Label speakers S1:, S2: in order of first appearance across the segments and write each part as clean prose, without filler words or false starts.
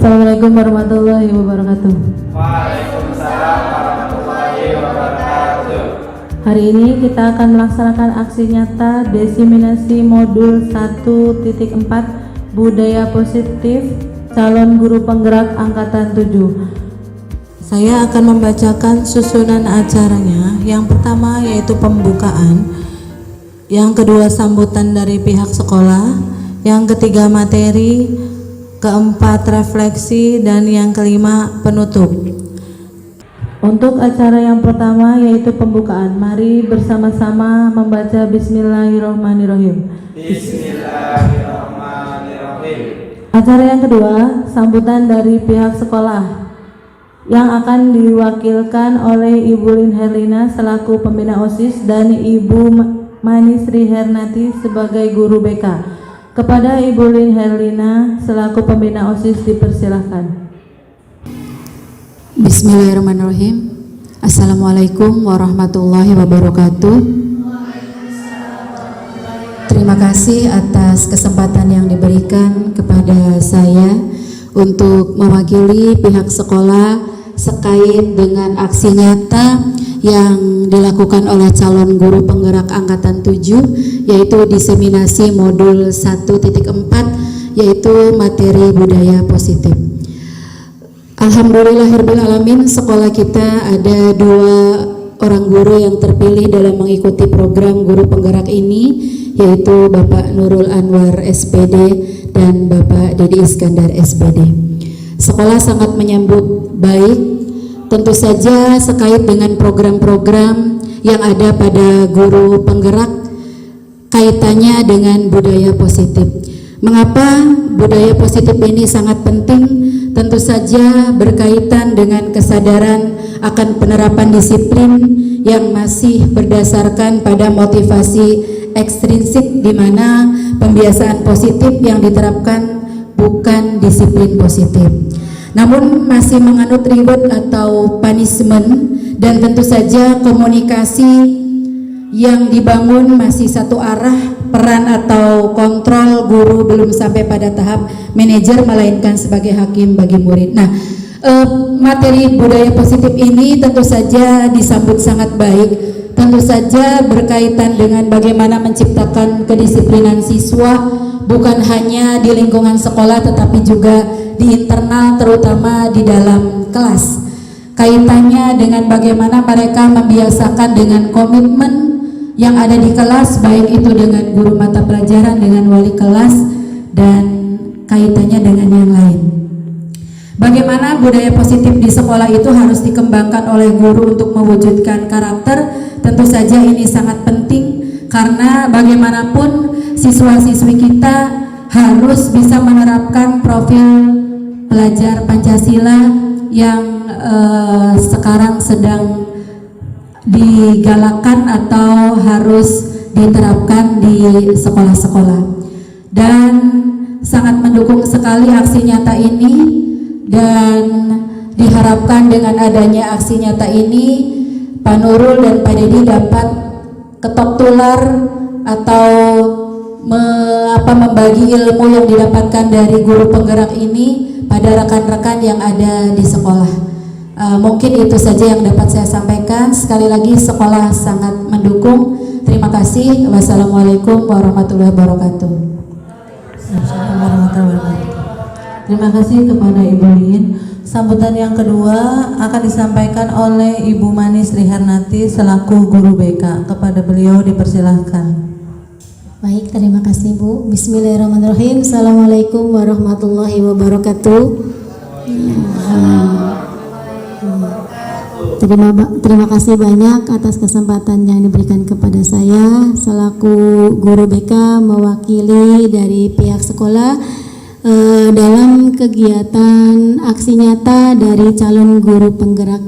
S1: Assalamualaikum warahmatullahi wabarakatuh.
S2: Waalaikumsalam warahmatullahi wabarakatuh.
S1: Hari ini kita akan melaksanakan aksi nyata diseminasi modul 1.4 budaya positif calon guru penggerak angkatan 7. Saya akan membacakan susunan acaranya. Yang pertama yaitu pembukaan, yang kedua sambutan dari pihak sekolah, yang ketiga materi, keempat refleksi, dan yang kelima penutup. Untuk acara yang pertama yaitu pembukaan, mari bersama-sama membaca Bismillahirrahmanirrahim.
S2: Bismillahirrahmanirrahim.
S1: Acara yang kedua, sambutan dari pihak sekolah yang akan diwakilkan oleh Ibu Lin Herlina selaku pembina OSIS dan Ibu Mani Sri Hernati sebagai guru BK. Kepada Ibu Lin Herlina selaku pembina OSIS dipersilahkan.
S3: Bismillahirrahmanirrahim. Assalamualaikum warahmatullahi wabarakatuh. Terima kasih atas kesempatan yang diberikan kepada saya untuk mewakili pihak sekolah sekait dengan aksi nyata yang dilakukan oleh calon guru penggerak angkatan 7, yaitu diseminasi modul 1.4, yaitu materi budaya positif. Alhamdulillahirrahmanirrahim, sekolah kita ada 2 orang guru yang terpilih dalam mengikuti program guru penggerak ini, yaitu Bapak Nurul Anwar SPD dan Bapak Dedi Iskandar SPD. Sekolah sangat menyambut baik, tentu saja sekait dengan program-program yang ada pada guru penggerak kaitannya dengan budaya positif. Mengapa budaya positif ini sangat penting? Tentu saja berkaitan dengan kesadaran akan penerapan disiplin yang masih berdasarkan pada motivasi ekstrinsik, di mana pembiasaan positif yang diterapkan bukan disiplin positif, namun masih menganut reward atau punishment, dan tentu saja komunikasi yang dibangun masih satu arah, peran atau kontrol guru belum sampai pada tahap manajer, melainkan sebagai hakim bagi murid. Nah, materi budaya positif ini tentu saja disambut sangat baik, tentu saja berkaitan dengan bagaimana menciptakan kedisiplinan siswa, bukan hanya di lingkungan sekolah tetapi juga di internal, terutama di dalam kelas. Kaitannya dengan bagaimana mereka membiasakan dengan komitmen yang ada di kelas, baik itu dengan guru mata pelajaran, dengan wali kelas, dan kaitannya dengan yang lain. Bagaimana budaya positif di sekolah itu harus dikembangkan oleh guru untuk mewujudkan karakter. Tentu saja ini sangat penting, karena bagaimanapun siswa-siswi kita harus bisa menerapkan profil pelajar Pancasila yang sekarang sedang digalakkan atau harus diterapkan di sekolah-sekolah. Dan sangat mendukung sekali aksi nyata ini, dan diharapkan dengan adanya aksi nyata ini Pak Nurul dan Pak Dedi dapat ketok tular atau membagi ilmu yang didapatkan dari guru penggerak ini pada rekan-rekan yang ada di sekolah. Mungkin itu saja yang dapat saya sampaikan. Sekali lagi, sekolah sangat mendukung. Terima kasih. Wassalamualaikum warahmatullahi wabarakatuh.
S1: Terima kasih kepada Ibu Lin. Sambutan yang kedua akan disampaikan oleh Ibu Mani Sri Hernati selaku guru BK. Kepada beliau dipersilahkan.
S4: Baik, terima kasih Bu. Bismillahirrahmanirrahim. Assalamualaikum warahmatullahi wabarakatuh. Terima kasih banyak atas kesempatan yang diberikan kepada saya selaku guru BK mewakili dari pihak sekolah dalam kegiatan aksi nyata dari calon guru penggerak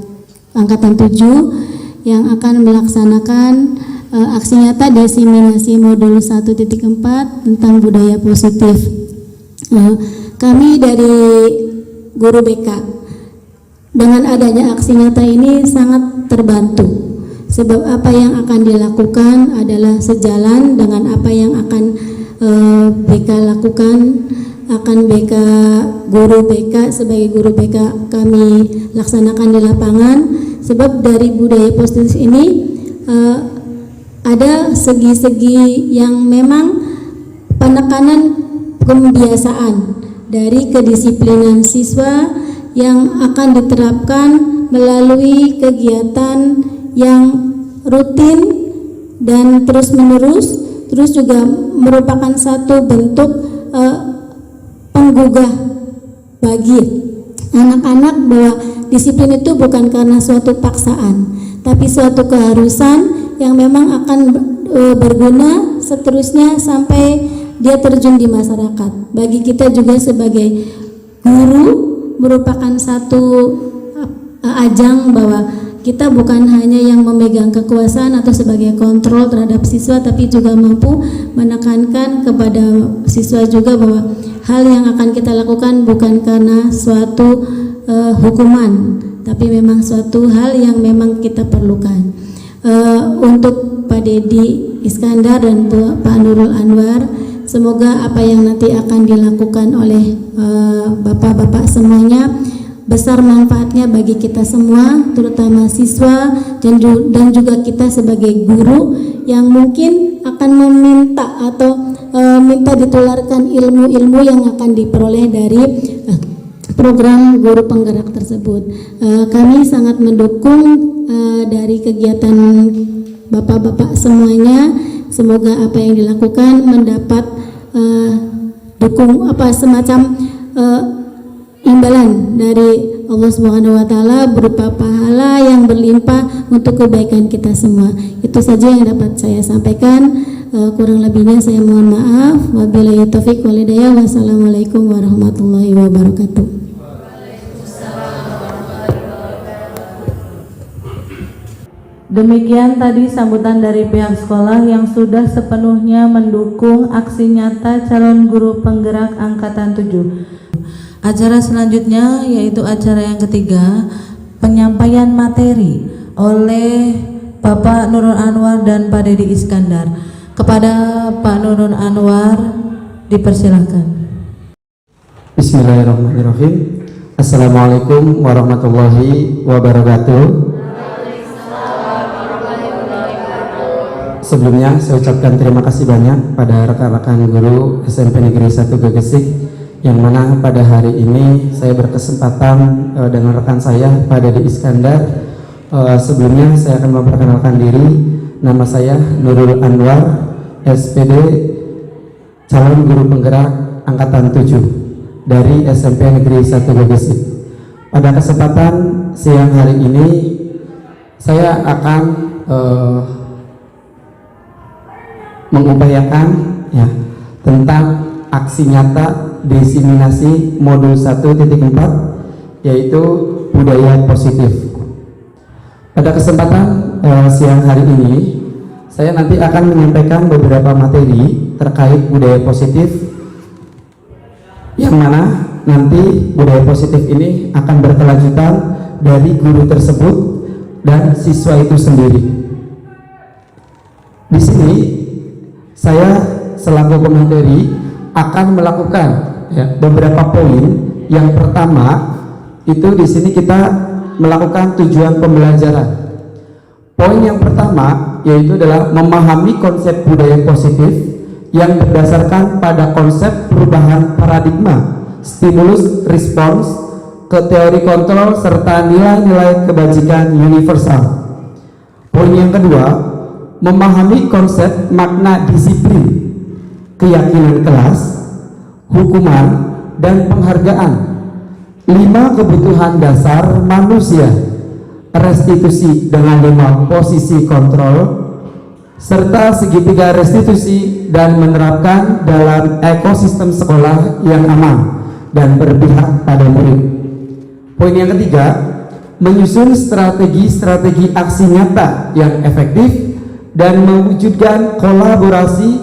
S4: angkatan 7 yang akan melaksanakan aksi nyata diseminasi modul 1.4 tentang budaya positif. Kami dari guru BK dengan adanya aksi nyata ini sangat terbantu, sebab apa yang akan dilakukan adalah sejalan dengan apa yang akan BK lakukan, akan BK guru BK sebagai guru BK kami laksanakan di lapangan, sebab dari budaya positif ini ada segi-segi yang memang penekanan kebiasaan dari kedisiplinan siswa yang akan diterapkan melalui kegiatan yang rutin dan terus-menerus, terus juga merupakan satu bentuk penggugah bagi anak-anak bahwa disiplin itu bukan karena suatu paksaan, tapi suatu keharusan yang memang akan berguna seterusnya sampai dia terjun di masyarakat. Bagi kita juga sebagai guru merupakan satu ajang bahwa kita bukan hanya yang memegang kekuasaan atau sebagai kontrol terhadap siswa, tapi juga mampu menekankan kepada siswa juga bahwa hal yang akan kita lakukan bukan karena suatu hukuman, tapi memang suatu hal yang memang kita perlukan. Untuk Pak Dedi Iskandar dan Pak Nurul Anwar, semoga apa yang nanti akan dilakukan oleh bapak-bapak semuanya besar manfaatnya bagi kita semua, terutama siswa dan juga kita sebagai guru yang mungkin akan meminta atau minta ditularkan ilmu-ilmu yang akan diperoleh dari program guru penggerak tersebut. Kami sangat mendukung dari kegiatan bapak-bapak semuanya. Semoga apa yang dilakukan mendapat semacam imbalan dari Allah Subhanahu wa taala berupa pahala yang berlimpah untuk kebaikan kita semua. Itu saja yang dapat saya sampaikan. Kurang lebihnya saya mohon maaf. Wabillahi taufik wal hidayah. Wassalamualaikum warahmatullahi wabarakatuh.
S1: Demikian tadi sambutan dari pihak sekolah yang sudah sepenuhnya mendukung aksi nyata calon guru penggerak angkatan 7. Acara selanjutnya yaitu acara yang ketiga, penyampaian materi oleh Bapak Nurul Anwar dan Pak Dedi Iskandar. Kepada Pak Nurul Anwar dipersilakan.
S5: Bismillahirrahmanirrahim. Assalamualaikum warahmatullahi wabarakatuh. Sebelumnya saya ucapkan terima kasih banyak pada rekan-rekan guru SMP Negeri 1 Gegesik, yang mana pada hari ini saya berkesempatan dengan rekan saya Pak Dedi Iskandar. Sebelumnya saya akan memperkenalkan diri. Nama saya Nurul Anwar, SPD, calon guru penggerak angkatan 7 dari SMP Negeri 1 Gegesik. Pada kesempatan siang hari ini saya akan mengupayakan tentang aksi nyata diseminasi modul 1.4, yaitu budaya positif. Pada kesempatan siang hari ini saya nanti akan menyampaikan beberapa materi terkait budaya positif, yang mana nanti budaya positif ini akan berkelanjutan dari guru tersebut dan siswa itu sendiri. Di sini saya selaku pemateri akan melakukan beberapa poin. Yang pertama itu di sini kita melakukan tujuan pembelajaran. Poin yang pertama yaitu adalah memahami konsep budaya positif yang berdasarkan pada konsep perubahan paradigma, stimulus respons ke teori kontrol serta nilai-nilai kebajikan universal. Poin yang kedua, memahami konsep makna disiplin, keyakinan kelas, hukuman, dan penghargaan. 5 kebutuhan dasar manusia, restitusi dengan 5 posisi kontrol, serta segitiga restitusi, dan menerapkan dalam ekosistem sekolah yang aman dan berpihak pada murid. Poin yang ketiga, menyusun strategi-strategi aksi nyata yang efektif dan mewujudkan kolaborasi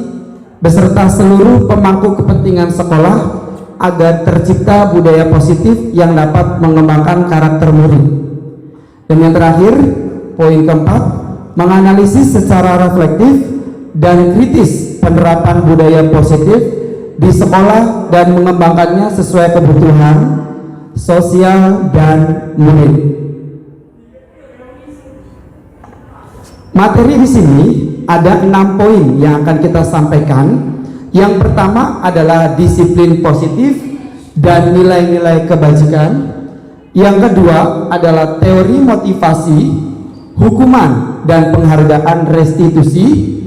S5: beserta seluruh pemangku kepentingan sekolah agar tercipta budaya positif yang dapat mengembangkan karakter murid. Dan yang terakhir, poin keempat, menganalisis secara reflektif dan kritis penerapan budaya positif di sekolah dan mengembangkannya sesuai kebutuhan sosial dan murid. Materi di sini ada 6 poin yang akan kita sampaikan. Yang pertama adalah disiplin positif dan nilai-nilai kebajikan. Yang kedua adalah teori motivasi, hukuman dan penghargaan restitusi.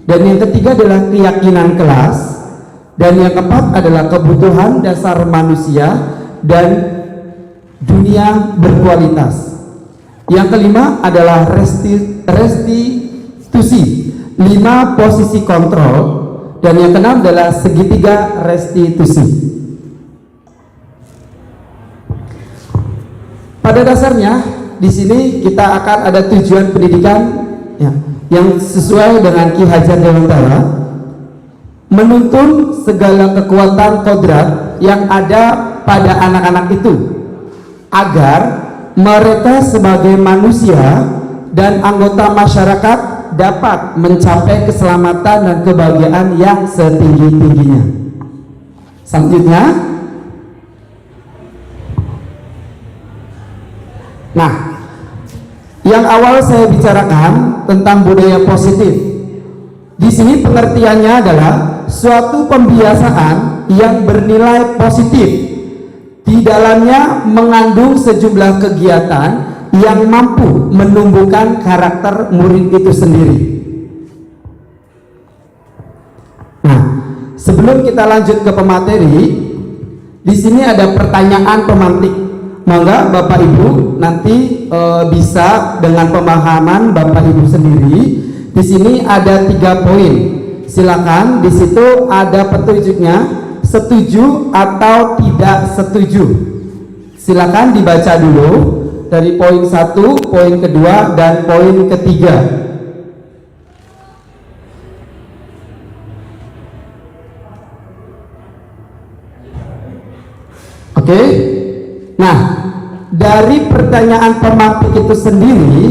S5: Dan yang ketiga adalah keyakinan kelas. Dan yang keempat adalah kebutuhan dasar manusia dan dunia berkualitas. Yang kelima adalah restitusi, 5 posisi kontrol. Dan yang keenam adalah segitiga restitusi. Pada dasarnya di sini kita akan ada tujuan pendidikan ya, yang sesuai dengan Ki Hajar Dewantara, menuntun segala kekuatan kodrat yang ada pada anak-anak itu agar mereka sebagai manusia dan anggota masyarakat dapat mencapai keselamatan dan kebahagiaan yang setinggi-tingginya. Selanjutnya, nah, yang awal saya bicarakan tentang budaya positif. Di sini pengertiannya adalah suatu pembiasaan yang bernilai positif. Di dalamnya mengandung sejumlah kegiatan yang mampu menumbuhkan karakter murid itu sendiri. Nah, sebelum kita lanjut ke pemateri, di sini ada pertanyaan pemantik. Mangga Bapak Ibu nanti bisa dengan pemahaman Bapak Ibu sendiri. Di sini ada 3 poin. Silakan, di situ ada petunjuknya, setuju atau tidak setuju. Silakan dibaca dulu dari poin 1, poin kedua, dan poin ketiga. Oke. Nah, dari pertanyaan pemantik itu sendiri,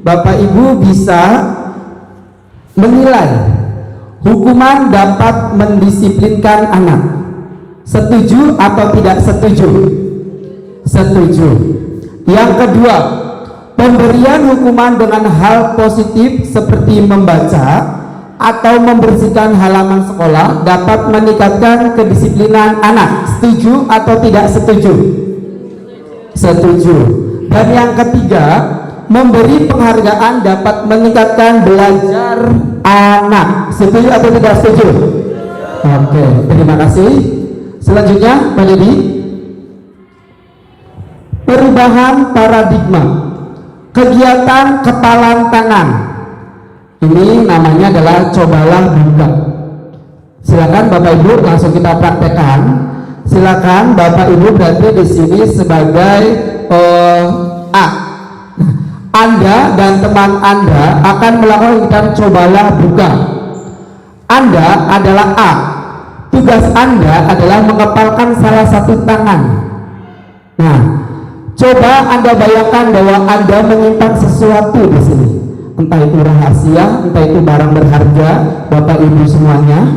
S5: Bapak Ibu bisa menilai hukuman dapat mendisiplinkan anak. Setuju atau tidak setuju? Setuju. Yang kedua, pemberian hukuman dengan hal positif seperti membaca atau membersihkan halaman sekolah dapat meningkatkan kedisiplinan anak. Setuju atau tidak setuju? Setuju. Dan yang ketiga, memberi penghargaan dapat meningkatkan belajar anak. Setuju atau tidak setuju? Oke, terima kasih. Selanjutnya, Pak Dedi, perubahan paradigma, kegiatan kepalan tangan. Ini namanya adalah cobalah buka. Silakan Bapak Ibu langsung kita praktekkan. Silakan Bapak Ibu berarti di sini sebagai A. Anda dan teman Anda akan melakukan cobalah buka. Anda adalah A. Tugas Anda adalah mengepalkan salah satu tangan. Nah, coba Anda bayangkan bahwa Anda menyimpan sesuatu di sini. Entah itu rahasia, entah itu barang berharga, Bapak Ibu semuanya,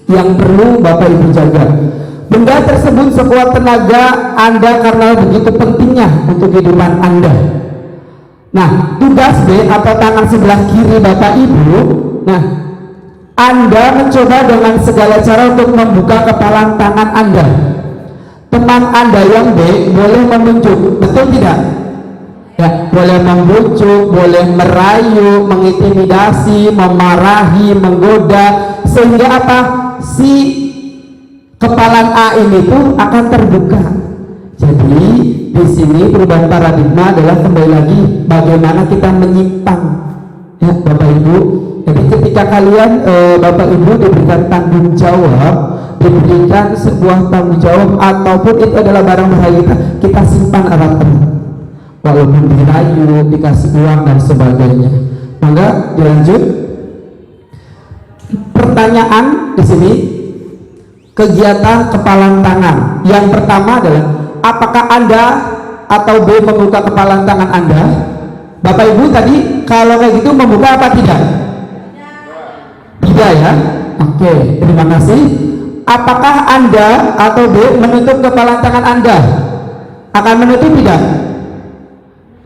S5: yang perlu Bapak Ibu jaga. Benda tersebut sekuat tenaga Anda karena begitu pentingnya untuk kehidupan Anda. Nah, tugas B atau tangan sebelah kiri Bapak Ibu, nah, Anda mencoba dengan segala cara untuk membuka kepalan tangan Anda. Teman Anda yang B boleh menunjuk, betul tidak? Ya, boleh membujuk, boleh merayu, mengintimidasi, memarahi, menggoda, sehingga apa? Si kepalan A ini pun akan terbuka. Jadi di sini perubahan paradigma adalah kembali lagi bagaimana kita menyimpang, ya Bapak Ibu. Jadi ketika kalian Bapak Ibu diberikan tanggung jawab, diberikan sebuah tanggung jawab ataupun itu adalah barang berharga, kita simpan erat-erat. Walaupun dirayu, dikasih uang dan sebagainya. Maka dilanjut. Pertanyaan di sini, kegiatan kepalan tangan. Yang pertama adalah, apakah Anda atau B membuka kepalan tangan Anda? Bapak Ibu tadi kalau kayak gitu membuka apa tidak? Tidak ya? Oke, terima kasih. Apakah Anda atau B menutup kepalan tangan Anda? Akan menutup tidak?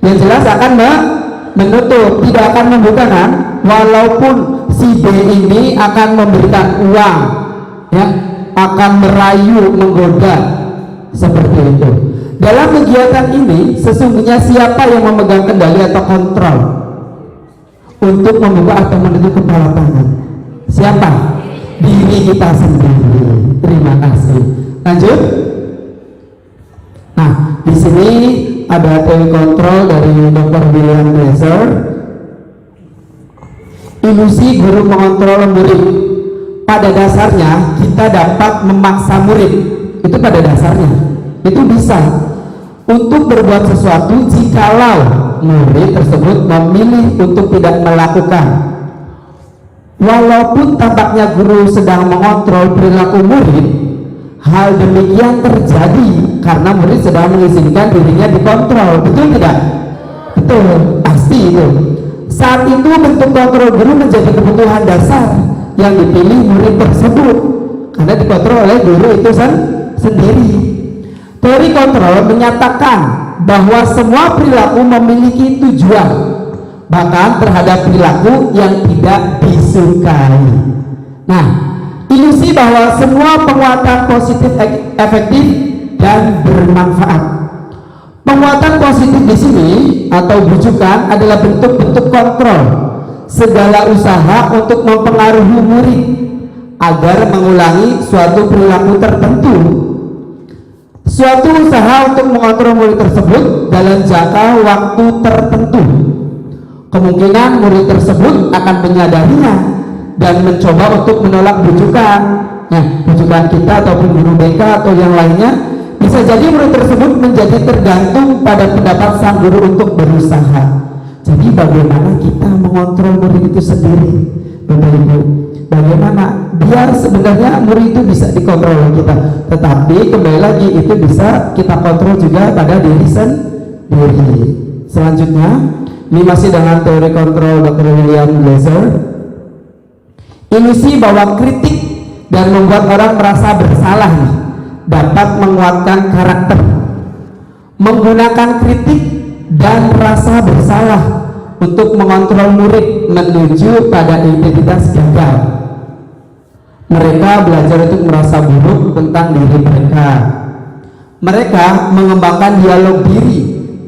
S5: Yang jelas akan menutup, tidak akan membuka kan? Walaupun si B ini akan memberikan uang, ya, akan merayu, menggoda, seperti itu. Dalam kegiatan ini sesungguhnya siapa yang memegang kendali atau kontrol untuk membuka atau menutup kepala tangan? Siapa? Diri kita sendiri. Terima kasih. Lanjut. Nah, di sini ada teori kontrol dari Dr. William Glaser. Ilusi guru mengontrol murid. Pada dasarnya kita dapat memaksa murid. Itu pada dasarnya. Itu bisa untuk berbuat sesuatu jikalau murid tersebut memilih untuk tidak melakukan. Walaupun tampaknya guru sedang mengontrol perilaku murid, hal demikian terjadi karena murid sedang mengizinkan dirinya dikontrol. Betul tidak? Betul, pasti itu. Saat itu bentuk kontrol guru menjadi kebutuhan dasar yang dipilih murid tersebut karena dikontrol oleh guru itu sendiri. Teori kontrol menyatakan bahwa semua perilaku memiliki tujuan, bahkan terhadap perilaku yang tidak disukai. Nah, ilusi bahwa semua penguatan positif efektif dan bermanfaat. Penguatan positif di sini atau bujukan adalah bentuk-bentuk kontrol segala usaha untuk mempengaruhi murid agar mengulangi suatu perilaku tertentu. Suatu usaha untuk mengontrol murid tersebut dalam jangka waktu tertentu. Kemungkinan murid tersebut akan menyadarinya dan mencoba untuk menolak bujukan. Nah, bujukan kita ataupun guru BK atau yang lainnya, bisa jadi murid tersebut menjadi tergantung pada pendapat sang guru untuk berusaha. Jadi bagaimana kita mengontrol murid itu sendiri, Bapak Ibu? Bagaimana biar sebenarnya murid itu bisa dikontrol oleh kita, tetapi kembali lagi itu bisa kita kontrol juga pada diri sendiri. Selanjutnya, ini masih dengan teori kontrol Dr. William Glaser. Ilusi bahwa kritik dan membuat orang merasa bersalah dapat menguatkan karakter. Menggunakan kritik dan rasa bersalah untuk mengontrol murid menuju pada identitas gagal. Mereka belajar untuk merasa buruk tentang diri mereka. Mereka mengembangkan dialog diri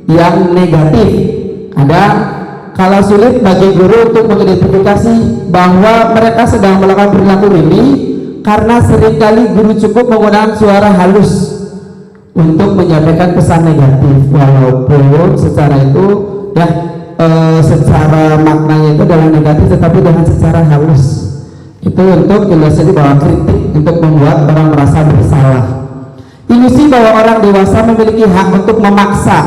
S5: yang negatif. Ada kalau sulit bagi guru untuk mengidentifikasi bahwa mereka sedang melakukan perilaku ini karena seringkali guru cukup menggunakan suara halus untuk menyampaikan pesan negatif, walaupun secara itu ya secara maknanya itu adalah negatif, tetapi dengan secara halus. Itu untuk ilusi bahwa kritik untuk membuat orang merasa bersalah. Ilusi bahwa orang dewasa memiliki hak untuk memaksa.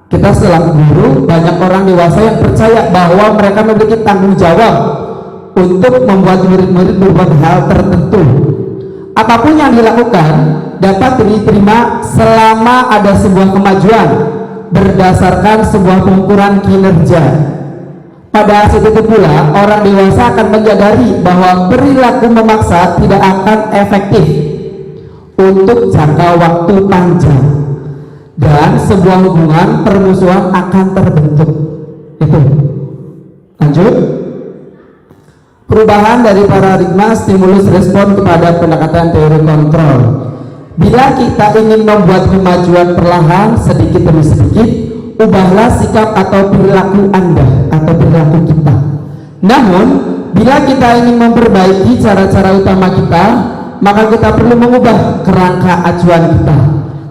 S5: Kita selaku guru, banyak orang dewasa yang percaya bahwa mereka memiliki tanggung jawab untuk membuat murid-murid berbuat hal tertentu. Apapun yang dilakukan dapat diterima selama ada sebuah kemajuan berdasarkan sebuah pengukuran kinerja. Pada saat itu pula orang dewasa akan menyadari bahwa perilaku memaksa tidak akan efektif untuk jangka waktu panjang dan sebuah hubungan permusuhan akan terbentuk. Itu. Lanjut. Perubahan dari paradigma stimulus respon kepada pendekatan teori kontrol. Bila kita ingin membuat kemajuan perlahan sedikit demi sedikit, ubahlah sikap atau perilaku Anda atau perilaku kita. Namun, bila kita ingin memperbaiki cara-cara utama kita, maka kita perlu mengubah kerangka acuan kita.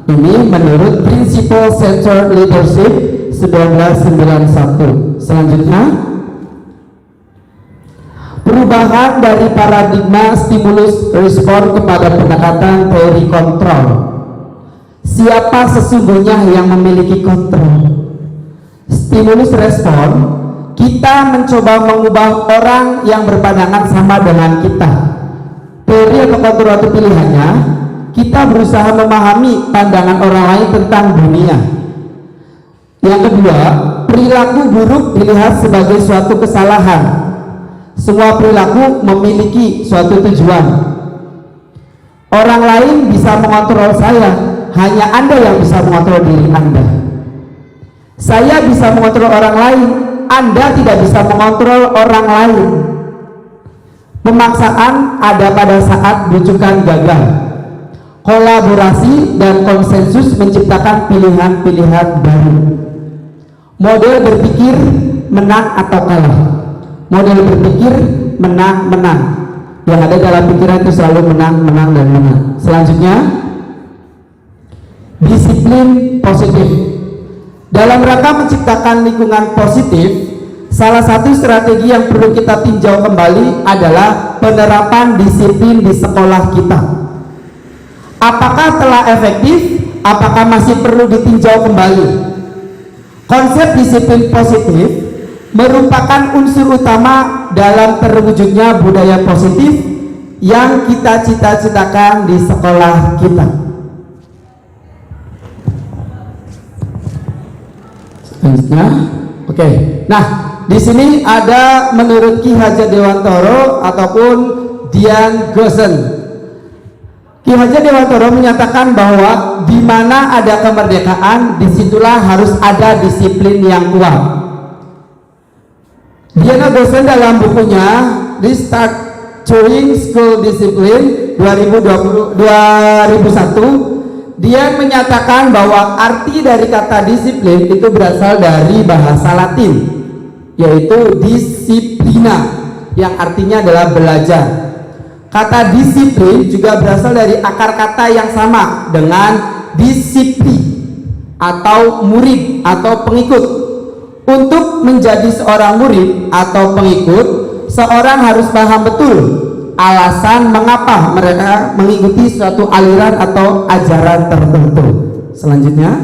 S5: Ini menurut Principle Centered Leadership 1991. Selanjutnya, perubahan dari paradigma stimulus respon kepada pendekatan teori kontrol. Siapa sesungguhnya yang memiliki kontrol? Stimulus respon, kita mencoba mengubah orang yang berpandangan sama dengan kita. Teori atau kontrol atau pilihannya, kita berusaha memahami pandangan orang lain tentang dunia. Yang kedua, perilaku buruk dilihat sebagai suatu kesalahan. Semua perilaku memiliki suatu tujuan. Orang lain bisa mengontrol saya, hanya Anda yang bisa mengontrol diri Anda. Saya bisa mengontrol orang lain, Anda tidak bisa mengontrol orang lain. Pemaksaan ada pada saat bujukan gagal. Kolaborasi dan konsensus menciptakan pilihan-pilihan baru. Model berpikir menang atau kalah. Model berpikir menang-menang. Yang ada dalam pikiran itu selalu menang, menang, dan menang. Selanjutnya, disiplin positif. Dalam rangka menciptakan lingkungan positif, salah satu strategi yang perlu kita tinjau kembali adalah penerapan disiplin di sekolah kita. Apakah telah efektif? Apakah masih perlu ditinjau kembali? Konsep disiplin positif merupakan unsur utama dalam terwujudnya budaya positif yang kita cita-citakan di sekolah kita. Selanjutnya, oke. Nah, di sini ada menurut Ki Hajar Dewantoro ataupun Dian Gosen. Ki Hajar Dewantoro menyatakan bahwa di mana ada kemerdekaan, disitulah harus ada disiplin yang kuat. Diana Gosen dalam bukunya Restart Showing School Discipline 2001, dia menyatakan bahwa arti dari kata disiplin itu berasal dari bahasa Latin, yaitu disciplina, yang artinya adalah belajar. Kata disiplin juga berasal dari akar kata yang sama dengan disiplin atau murid atau pengikut. Untuk menjadi seorang murid atau pengikut, seorang harus paham betul alasan mengapa mereka mengikuti suatu aliran atau ajaran tertentu. Selanjutnya,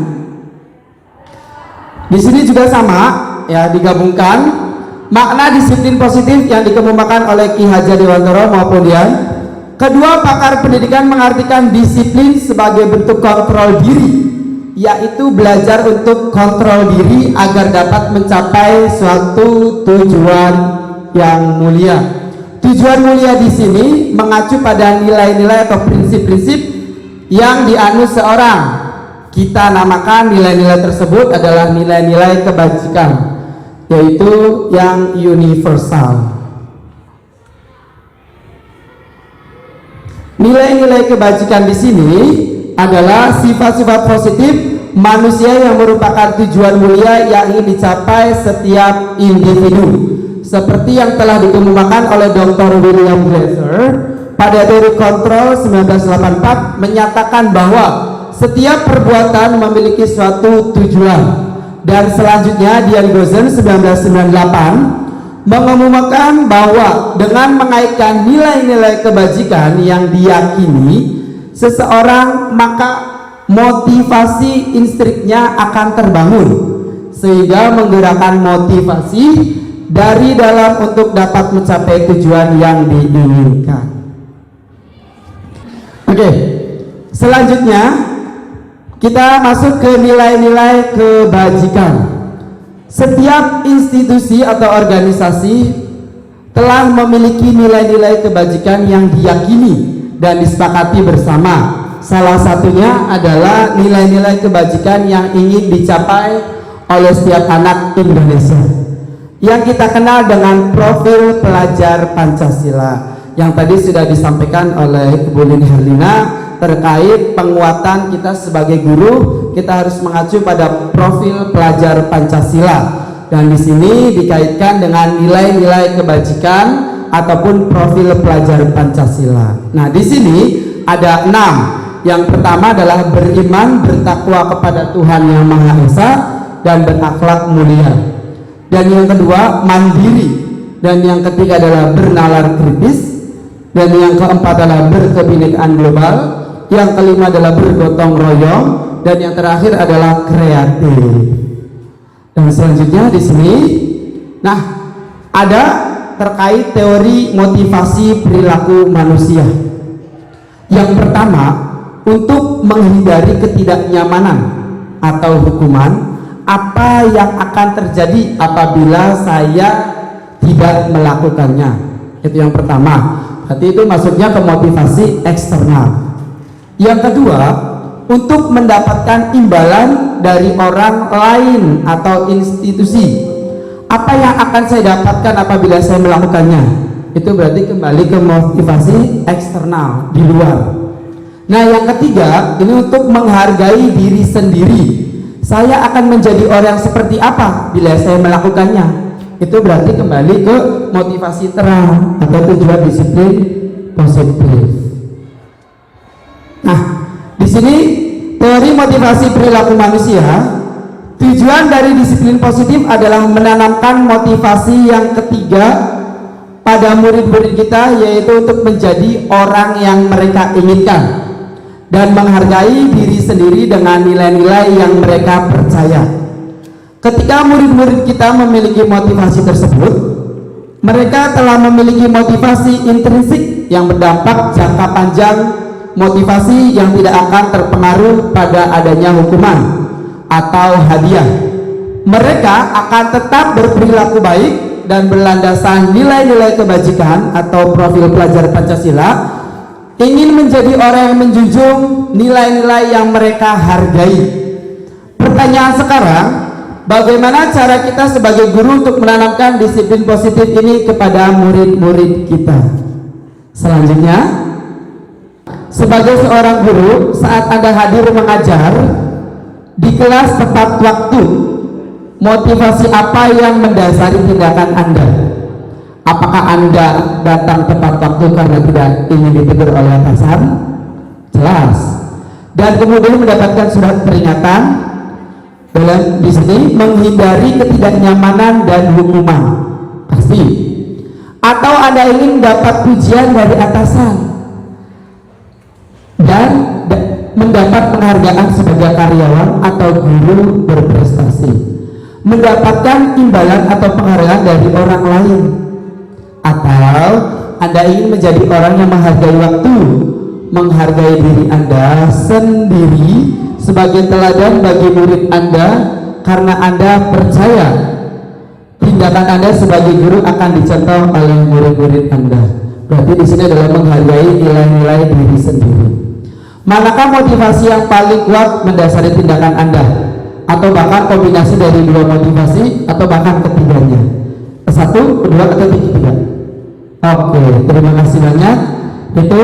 S5: di sini juga sama, ya, digabungkan makna disiplin positif yang dikemukakan oleh Ki Hajar Dewantoro maupun Dian. Kedua pakar pendidikan mengartikan disiplin sebagai bentuk kontrol diri, yaitu belajar untuk kontrol diri agar dapat mencapai suatu tujuan yang mulia. Tujuan mulia di sini mengacu pada nilai-nilai atau prinsip-prinsip yang dianut seorang. Kita namakan nilai-nilai tersebut adalah nilai-nilai kebajikan, yaitu yang universal. Nilai-nilai kebajikan di sini adalah sifat-sifat positif manusia yang merupakan tujuan mulia yang ingin dicapai setiap individu, seperti yang telah dikemukakan oleh Dr. William Glasser pada teori kontrol 1984 menyatakan bahwa setiap perbuatan memiliki suatu tujuan. Dan selanjutnya Dian Gosen 1998 mengemukakan bahwa dengan mengaitkan nilai-nilai kebajikan yang diyakini seseorang, maka motivasi instruknya akan terbangun sehingga menggerakkan motivasi dari dalam untuk dapat mencapai tujuan yang diinginkan. Oke, selanjutnya kita masuk ke nilai-nilai kebajikan. Setiap institusi atau organisasi telah memiliki nilai-nilai kebajikan yang diyakini dan disepakati bersama. Salah satunya adalah nilai-nilai kebajikan yang ingin dicapai oleh setiap anak Indonesia, yang kita kenal dengan profil pelajar Pancasila, yang tadi sudah disampaikan oleh Bu Lini Herlina terkait penguatan kita sebagai guru. Kita harus mengacu pada profil pelajar Pancasila, dan di sini dikaitkan dengan nilai-nilai kebajikan ataupun profil pelajar Pancasila. Nah, di sini ada 6. Yang pertama adalah beriman, bertakwa kepada Tuhan Yang Maha Esa, dan berakhlak mulia. Dan yang kedua mandiri, dan yang ketiga adalah bernalar kritis, dan yang keempat adalah berkebinekaan global, yang kelima adalah bergotong royong, dan yang terakhir adalah kreatif. Dan selanjutnya di sini, nah, ada terkait teori motivasi perilaku manusia. Yang pertama, untuk menghindari ketidaknyamanan atau hukuman, apa yang akan terjadi apabila saya tidak melakukannya. Itu yang pertama. Berarti itu masuknya ke motivasi eksternal. Yang kedua, untuk mendapatkan imbalan dari orang lain atau institusi. Apa yang akan saya dapatkan apabila saya melakukannya? Itu berarti kembali ke motivasi eksternal di luar. Nah, yang ketiga, ini untuk menghargai diri sendiri. Saya akan menjadi orang seperti apa bila saya melakukannya? Itu berarti kembali ke motivasi terang atau tujuan disiplin positif. Nah, di sini teori motivasi perilaku manusia. Tujuan dari disiplin positif adalah menanamkan motivasi yang ketiga pada murid-murid kita, yaitu untuk menjadi orang yang mereka inginkan dan menghargai diri sendiri dengan nilai-nilai yang mereka percaya. Ketika murid-murid kita memiliki motivasi tersebut, mereka telah memiliki motivasi intrinsik yang berdampak jangka panjang, motivasi yang tidak akan terpengaruh pada adanya hukuman atau hadiah. Mereka akan tetap berperilaku baik dan berlandasan nilai-nilai kebajikan atau profil pelajar Pancasila, ingin menjadi orang yang menjunjung nilai-nilai yang mereka hargai. Pertanyaan sekarang, bagaimana cara kita sebagai guru untuk menanamkan disiplin positif ini kepada murid-murid kita? Selanjutnya, sebagai seorang guru, saat Anda hadir mengajar di kelas tepat waktu, motivasi apa yang mendasari tindakan Anda? Apakah Anda datang tepat waktu karena tidak ingin ditegur oleh atasan? Jelas. Dan kemudian mendapatkan surat peringatan dalam di sini menghindari ketidaknyamanan dan hukuman. Pasti. Atau Anda ingin dapat pujian dari atasan dan mendapat penghargaan sebagai karyawan atau guru berprestasi, mendapatkan imbalan atau penghargaan dari orang lain, atau Anda ingin menjadi orang yang menghargai waktu, menghargai diri Anda sendiri sebagai teladan bagi murid Anda karena Anda percaya tindakan Anda sebagai guru akan dicontoh oleh murid-murid Anda. Berarti di sini adalah menghargai nilai-nilai diri sendiri. Manakah motivasi yang paling kuat mendasari tindakan Anda? Atau bahkan kombinasi dari dua motivasi atau bahkan ketiganya? Satu, kedua, atau ketiga? Oke, terima kasih banyak. Itu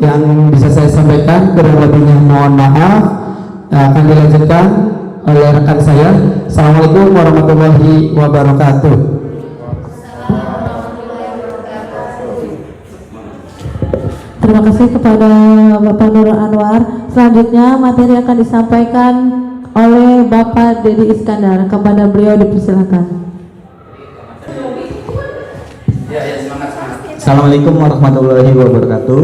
S5: yang bisa saya sampaikan. Kurang lebihnya mohon maaf. Akan dilanjutkan oleh rekan saya. Assalamualaikum warahmatullahi wabarakatuh.
S1: Terima kasih kepada Bapak Nurul Anwar. Selanjutnya materi akan disampaikan oleh Bapak Dedi Iskandar. Kepada beliau dipersilakan.
S6: Assalamualaikum warahmatullahi wabarakatuh.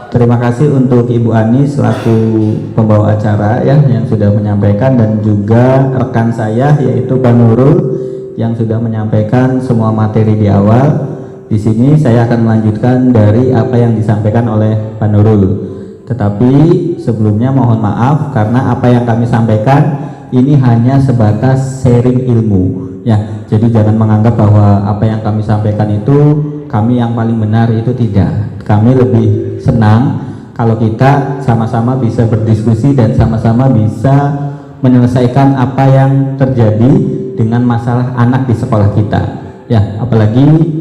S6: Terima kasih untuk Ibu Ani selaku pembawa acara ya yang sudah menyampaikan, dan juga rekan saya yaitu Pak Nurul yang sudah menyampaikan semua materi di awal. Di sini saya akan melanjutkan dari apa yang disampaikan oleh Pak Nurul. Tetapi sebelumnya mohon maaf karena apa yang kami sampaikan ini hanya sebatas sharing ilmu ya. Jadi jangan menganggap bahwa apa yang kami sampaikan itu kami yang paling benar, itu tidak. Kami lebih senang kalau kita sama-sama bisa berdiskusi dan sama-sama bisa menyelesaikan apa yang terjadi dengan masalah anak di sekolah kita ya. Apalagi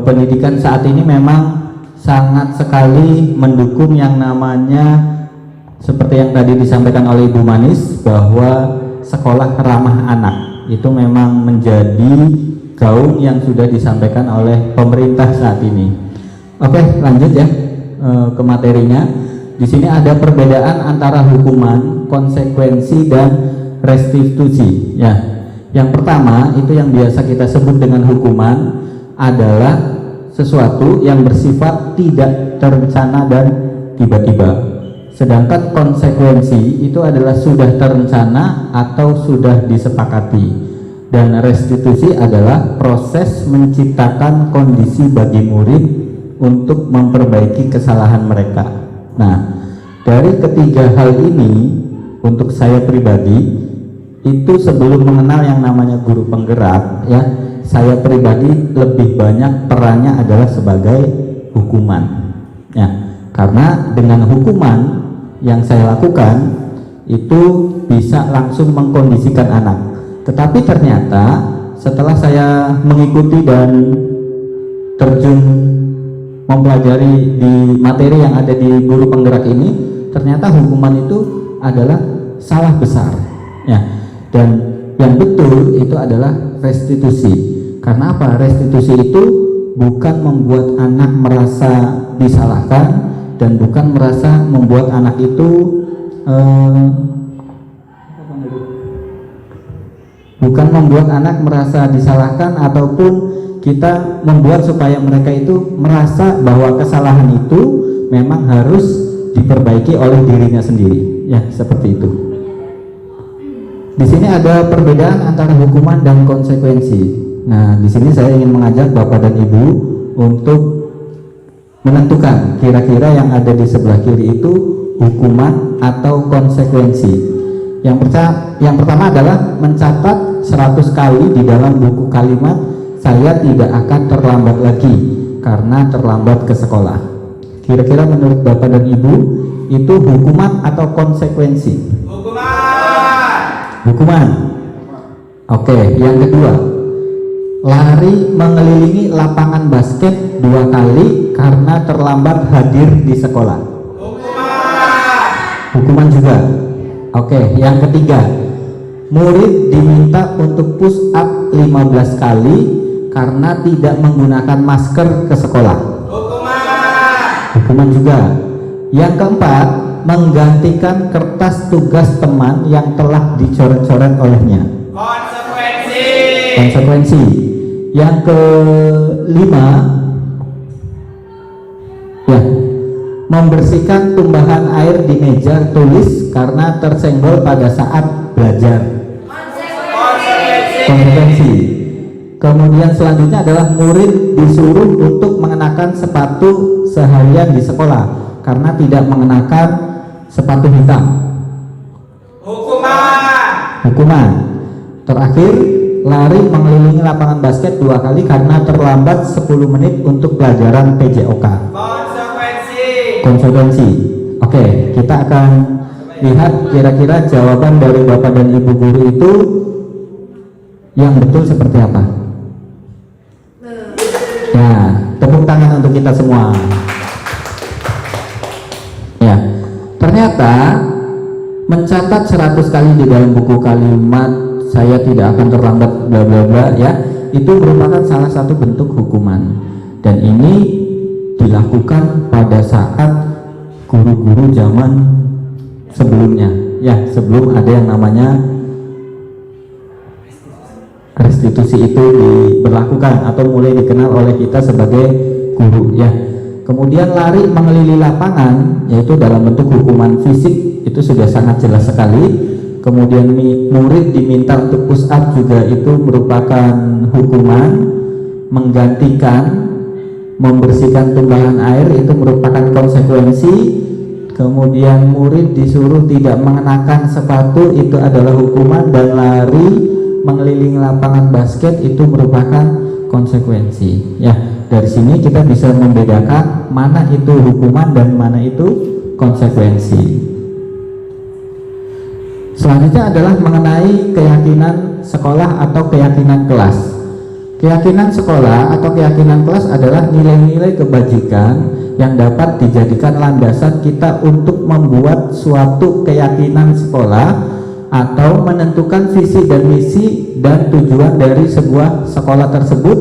S6: pendidikan saat ini memang sangat sekali mendukung yang namanya seperti yang tadi disampaikan oleh Ibu Manis, bahwa sekolah ramah anak itu memang menjadi gaung yang sudah disampaikan oleh pemerintah saat ini. Oke, lanjut ya ke materinya. Di sini ada perbedaan antara hukuman, konsekuensi, dan restitusi ya. Yang pertama itu yang biasa kita sebut dengan hukuman adalah sesuatu yang bersifat tidak terencana dan tiba-tiba. Sedangkan konsekuensi itu adalah sudah terencana atau sudah disepakati. Dan restitusi adalah proses menciptakan kondisi bagi murid untuk memperbaiki kesalahan mereka. Nah, dari ketiga hal ini untuk saya pribadi itu sebelum mengenal yang namanya guru penggerak ya, saya pribadi lebih banyak perannya adalah sebagai hukuman Ya, karena dengan hukuman yang saya lakukan itu bisa langsung mengkondisikan anak. Tetapi ternyata setelah saya mengikuti dan terjun mempelajari di materi yang ada di guru penggerak ini, ternyata hukuman itu adalah salah besar. Ya, dan yang betul itu adalah restitusi. Karena apa? Restitusi itu bukan membuat anak merasa disalahkan dan bukan merasa membuat anak itu bukan membuat anak merasa disalahkan ataupun kita membuat supaya mereka itu merasa bahwa kesalahan itu memang harus diperbaiki oleh dirinya sendiri. Ya, seperti itu. Di sini ada perbedaan antara hukuman dan konsekuensi. Nah, di sini saya ingin mengajak Bapak dan Ibu untuk menentukan kira-kira yang ada di sebelah kiri itu hukuman atau konsekuensi. Yang pertama adalah mencatat 100 kali di dalam buku kalimat saya tidak akan terlambat lagi karena terlambat ke sekolah. Kira-kira menurut Bapak dan Ibu itu hukuman atau konsekuensi? Hukuman. Oke, yang kedua, lari mengelilingi lapangan basket 2 kali karena terlambat hadir di sekolah. Hukuman juga. Oke, yang ketiga, murid diminta untuk push up 15 kali karena tidak menggunakan masker ke sekolah. Hukuman juga. Yang keempat, menggantikan kertas tugas teman yang telah dicoret-coret olehnya. Konsekuensi. Yang kelima, ya, membersihkan tumbahan air di meja tulis karena tersenggol pada saat belajar. Konsekuensi. Kemudian selanjutnya adalah murid disuruh untuk mengenakan sepatu seharian di sekolah karena tidak mengenakan sepatu hitam. Hukuman. Terakhir, lari mengelilingi lapangan basket 2 kali karena terlambat 10 menit untuk pelajaran PJOK. Konsekuensi. Oke, kita akan lihat kira-kira jawaban dari Bapak dan Ibu guru itu yang betul seperti apa. Nah, tepuk tangan untuk kita semua. Ya, ternyata mencatat 100 kali di dalam buku kalimat saya tidak akan terlambat bla bla bla, ya, itu merupakan salah satu bentuk hukuman. Dan ini dilakukan pada saat guru-guru zaman sebelumnya, ya, sebelum ada yang namanya restitusi itu diberlakukan atau mulai dikenal oleh kita sebagai guru, ya. Kemudian lari mengelilingi lapangan, yaitu dalam bentuk hukuman fisik, itu sudah sangat jelas sekali. Kemudian murid diminta untuk push up juga itu merupakan hukuman. Menggantikan membersihkan tumbahan air itu merupakan konsekuensi. Kemudian murid disuruh tidak mengenakan sepatu itu adalah hukuman, dan lari mengelilingi lapangan basket itu merupakan konsekuensi. Ya, dari sini kita bisa membedakan mana itu hukuman dan mana itu konsekuensi. Selanjutnya adalah mengenai keyakinan sekolah atau keyakinan kelas. Keyakinan sekolah atau keyakinan kelas adalah nilai-nilai kebajikan yang dapat dijadikan landasan kita untuk membuat suatu keyakinan sekolah atau menentukan visi dan misi dan tujuan dari sebuah sekolah tersebut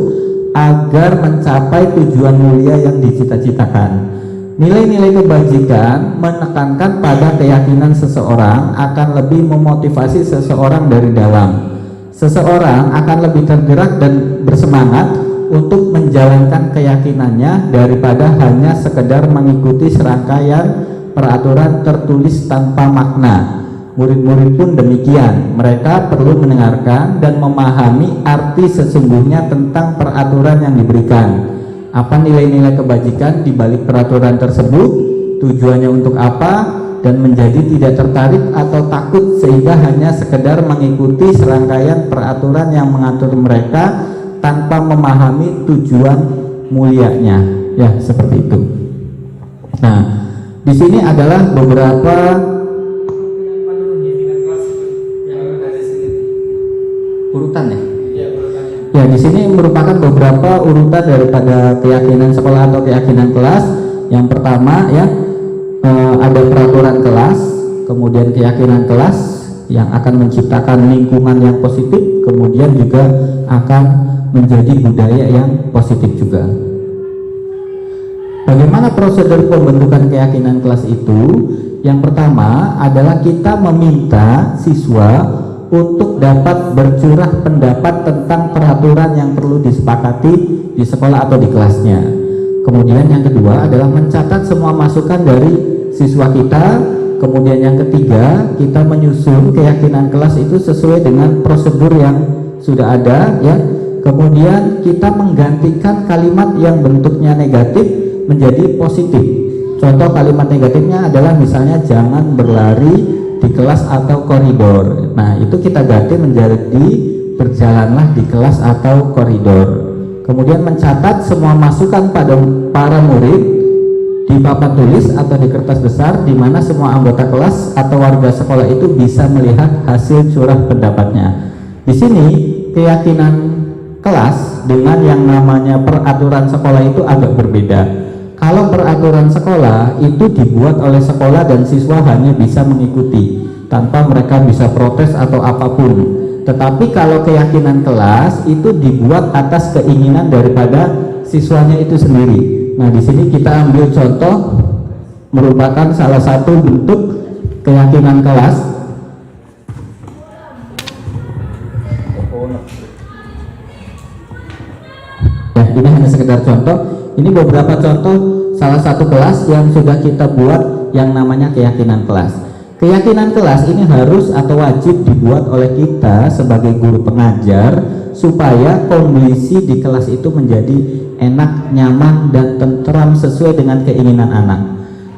S6: agar mencapai tujuan mulia yang dicita-citakan. Nilai-nilai kebajikan menekankan pada keyakinan seseorang akan lebih memotivasi seseorang dari dalam. Seseorang akan lebih tergerak dan bersemangat untuk menjalankan keyakinannya daripada hanya sekedar mengikuti serangkaian peraturan tertulis tanpa makna. Murid-murid pun demikian, mereka perlu mendengarkan dan memahami arti sesungguhnya tentang peraturan yang diberikan. Apa nilai-nilai kebajikan di balik peraturan tersebut, tujuannya untuk apa, dan menjadi tidak tertarik atau takut sehingga hanya sekedar mengikuti serangkaian peraturan yang mengatur mereka tanpa memahami tujuan mulianya. Ya, seperti itu. Nah, di sini adalah beberapa urutan ya. Ya, di sini merupakan beberapa urutan daripada keyakinan sekolah atau keyakinan kelas. Yang pertama ya, ada peraturan kelas, kemudian keyakinan kelas yang akan menciptakan lingkungan yang positif, kemudian juga akan menjadi budaya yang positif juga. Bagaimana prosedur pembentukan keyakinan kelas itu? Yang pertama adalah kita meminta siswa untuk dapat bercurah pendapat tentang peraturan yang perlu disepakati di sekolah atau di kelasnya. Kemudian yang kedua adalah mencatat semua masukan dari siswa kita. Kemudian yang ketiga, kita menyusun keyakinan kelas itu sesuai dengan prosedur yang sudah ada ya. Kemudian kita menggantikan kalimat yang bentuknya negatif menjadi positif. Contoh kalimat negatifnya adalah misalnya jangan berlari di kelas atau koridor. Nah, itu kita ganti menjadi berjalanlah di kelas atau koridor. Kemudian mencatat semua masukan pada para murid di papan tulis atau di kertas besar, di mana semua anggota kelas atau warga sekolah itu bisa melihat hasil curah pendapatnya. Di sini keyakinan kelas dengan yang namanya peraturan sekolah itu agak berbeda. Kalau peraturan sekolah itu dibuat oleh sekolah dan siswa hanya bisa mengikuti tanpa mereka bisa protes atau apapun. Tetapi kalau keyakinan kelas itu dibuat atas keinginan daripada siswanya itu sendiri. Nah, di sini kita ambil contoh merupakan salah satu bentuk keyakinan kelas. Ya, ini hanya sekedar contoh. Ini beberapa contoh salah satu kelas yang sudah kita buat yang namanya keyakinan kelas. Keyakinan kelas ini harus atau wajib dibuat oleh kita sebagai guru pengajar supaya kondisi di kelas itu menjadi enak, nyaman, dan tentram sesuai dengan keinginan anak.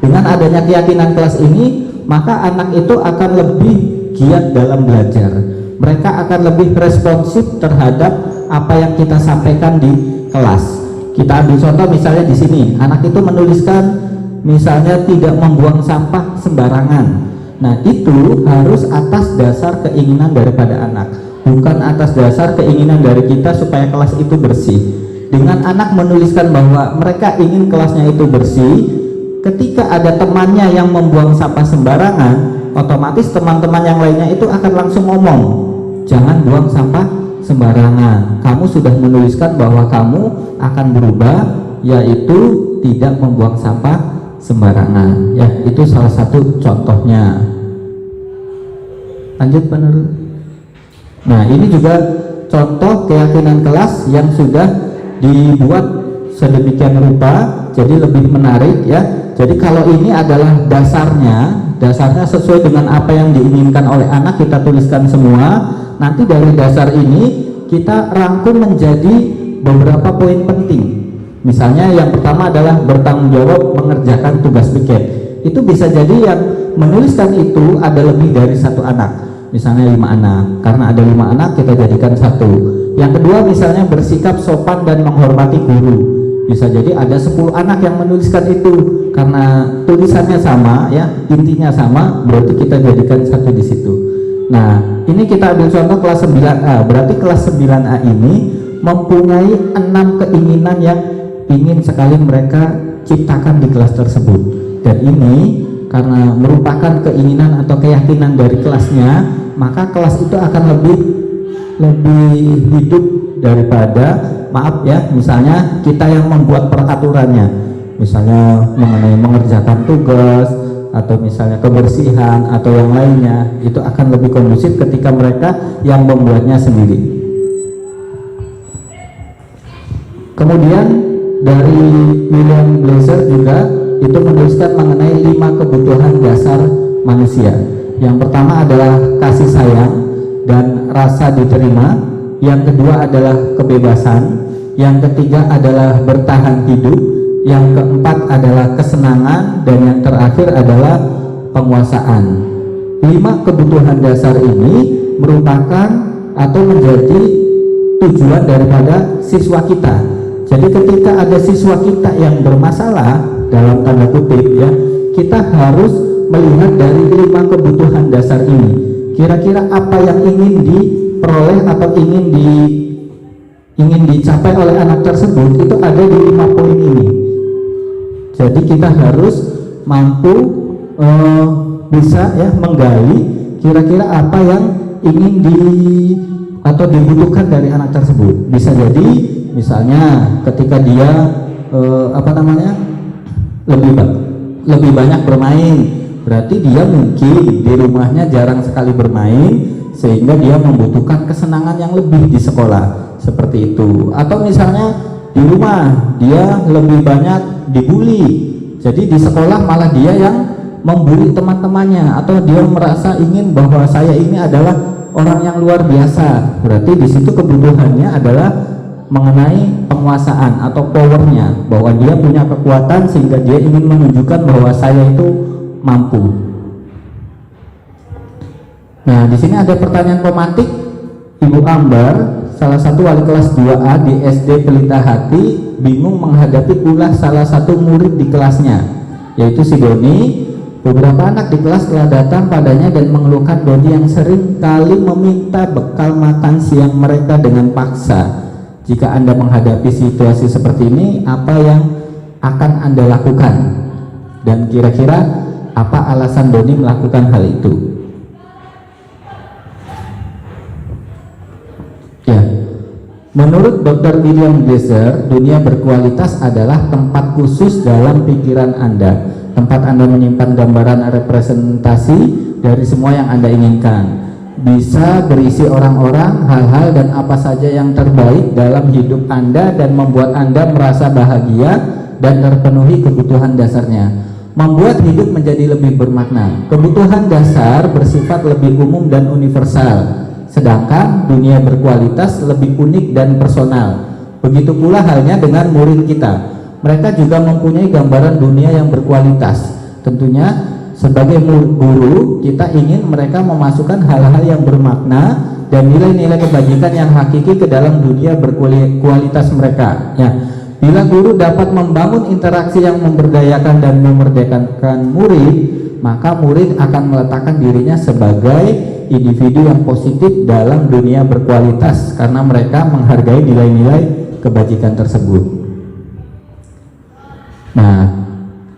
S6: Dengan adanya keyakinan kelas ini, maka anak itu akan lebih giat dalam belajar. Mereka akan lebih responsif terhadap apa yang kita sampaikan di kelas. Kita ambil contoh misalnya di sini, anak itu menuliskan misalnya tidak membuang sampah sembarangan. Nah, itu harus atas dasar keinginan daripada anak, bukan atas dasar keinginan dari kita supaya kelas itu bersih. Dengan anak menuliskan bahwa mereka ingin kelasnya itu bersih, ketika ada temannya yang membuang sampah sembarangan, otomatis teman-teman yang lainnya itu akan langsung ngomong, jangan buang sampah sembarangan. Kamu sudah menuliskan bahwa kamu akan berubah, yaitu tidak membuang sampah sembarangan. Ya, itu salah satu contohnya. Lanjut, Pak Nurul. Nah, ini juga contoh keyakinan kelas yang sudah dibuat sedemikian rupa, jadi lebih menarik ya. Jadi kalau ini adalah dasarnya sesuai dengan apa yang diinginkan oleh anak, kita tuliskan semua. Nanti dari dasar ini kita rangkum menjadi beberapa poin penting. Misalnya yang pertama adalah bertanggung jawab mengerjakan tugas piket. Itu bisa jadi yang menuliskan itu ada lebih dari satu anak, misalnya 5 anak. Karena ada 5 anak, kita jadikan 1. Yang kedua misalnya bersikap sopan dan menghormati guru. Bisa jadi ada 10 anak yang menuliskan itu. Karena tulisannya sama ya, intinya sama, berarti kita jadikan 1 di situ. Nah, ini kita ambil contoh kelas 9A. Berarti kelas 9A ini mempunyai 6 keinginan yang ingin sekali mereka ciptakan di kelas tersebut. Dan ini karena merupakan keinginan atau keyakinan dari kelasnya, maka kelas itu akan lebih hidup daripada, maaf ya, misalnya kita yang membuat peraturannya, misalnya mengenai mengerjakan tugas atau misalnya kebersihan atau yang lainnya, itu akan lebih kondusif ketika mereka yang membuatnya sendiri. Kemudian dari William Blazer juga itu menuliskan mengenai 5 kebutuhan dasar manusia. Yang pertama adalah kasih sayang dan rasa diterima. Yang kedua adalah kebebasan. Yang ketiga adalah bertahan hidup. Yang keempat adalah kesenangan, dan yang terakhir adalah penguasaan. 5 kebutuhan dasar ini merupakan atau menjadi tujuan daripada siswa kita. Jadi ketika ada siswa kita yang bermasalah, dalam tanda kutip ya, kita harus melihat dari 5 kebutuhan dasar ini. Kira-kira apa yang ingin diperoleh atau ingin dicapai oleh anak tersebut itu ada di 5 poin ini. Jadi kita harus mampu bisa ya menggali kira-kira apa yang ingin atau dibutuhkan dari anak tersebut. Bisa jadi misalnya ketika dia lebih banyak bermain, berarti dia mungkin di rumahnya jarang sekali bermain sehingga dia membutuhkan kesenangan yang lebih di sekolah, seperti itu. Atau misalnya di rumah dia lebih banyak dibully, jadi di sekolah malah dia yang membuli teman-temannya, atau dia merasa ingin bahwa saya ini adalah orang yang luar biasa, berarti di situ kebutuhannya adalah mengenai penguasaan atau powernya, bahwa dia punya kekuatan sehingga dia ingin menunjukkan bahwa saya itu mampu. Nah, di sini ada pertanyaan pemantik. Ibu Ambar, salah satu wali kelas 2A di SD Pelita Hati, bingung menghadapi ulah salah satu murid di kelasnya, yaitu si Doni. Beberapa anak di kelas telah datang padanya dan mengeluhkan Doni yang sering kali meminta bekal makan siang mereka dengan paksa. Jika Anda menghadapi situasi seperti ini, apa yang akan Anda lakukan? Dan kira-kira apa alasan Doni melakukan hal itu? Ya, menurut Dr. William Glaser, dunia berkualitas adalah tempat khusus dalam pikiran Anda, tempat Anda menyimpan gambaran representasi dari semua yang Anda inginkan. Bisa berisi orang-orang, hal-hal, dan apa saja yang terbaik dalam hidup Anda dan membuat Anda merasa bahagia dan terpenuhi kebutuhan dasarnya. Membuat hidup menjadi lebih bermakna. Kebutuhan dasar bersifat lebih umum dan universal, sedangkan dunia berkualitas lebih unik dan personal. Begitu pula halnya dengan murid kita. Mereka juga mempunyai gambaran dunia yang berkualitas. Tentunya sebagai guru, kita ingin mereka memasukkan hal-hal yang bermakna dan nilai-nilai kebajikan yang hakiki ke dalam dunia berkualitas mereka. Ya, bila guru dapat membangun interaksi yang memberdayakan dan memerdekakan murid, maka murid akan meletakkan dirinya sebagai individu yang positif dalam dunia berkualitas karena mereka menghargai nilai-nilai kebajikan tersebut. Nah,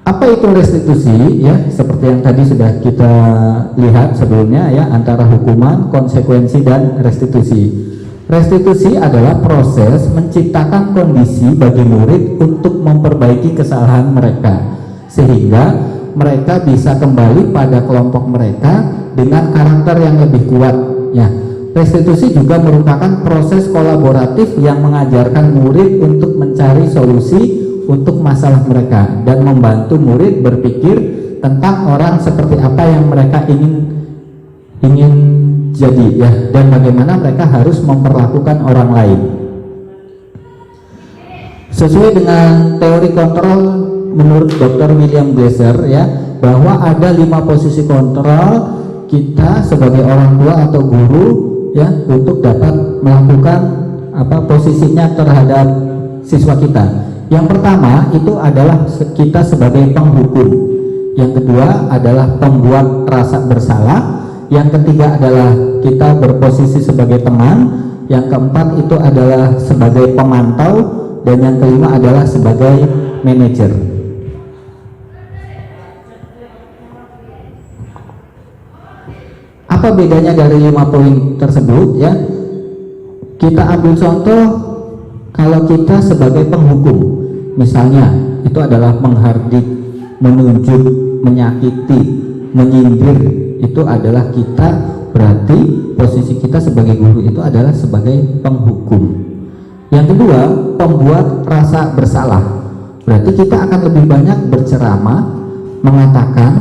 S6: apa itu restitusi? Ya, seperti yang tadi sudah kita lihat sebelumnya ya, antara hukuman, konsekuensi, dan restitusi. Restitusi adalah proses menciptakan kondisi bagi murid untuk memperbaiki kesalahan mereka sehingga mereka bisa kembali pada kelompok mereka dengan karakter yang lebih kuat. Ya, restitusi juga merupakan proses kolaboratif yang mengajarkan murid untuk mencari solusi untuk masalah mereka dan membantu murid berpikir tentang orang seperti apa yang mereka ingin jadi ya, dan bagaimana mereka harus memperlakukan orang lain. Sesuai dengan teori kontrol menurut Dr. William Glaser ya, bahwa ada 5 posisi kontrol kita sebagai orang tua atau guru ya untuk dapat melakukan posisinya terhadap siswa kita. Yang pertama itu adalah kita sebagai penghukum, yang kedua adalah pembuat rasa bersalah, yang ketiga adalah kita berposisi sebagai teman, yang keempat itu adalah sebagai pemantau, dan yang kelima adalah sebagai manajer. Apa bedanya dari 5 poin tersebut ya? Kita ambil contoh kalau kita sebagai penghukum, misalnya itu adalah menghardik, menunjuk, menyakiti, menyindir, itu adalah kita, berarti posisi kita sebagai guru itu adalah sebagai penghukum. Yang kedua, pembuat rasa bersalah, berarti kita akan lebih banyak berceramah, mengatakan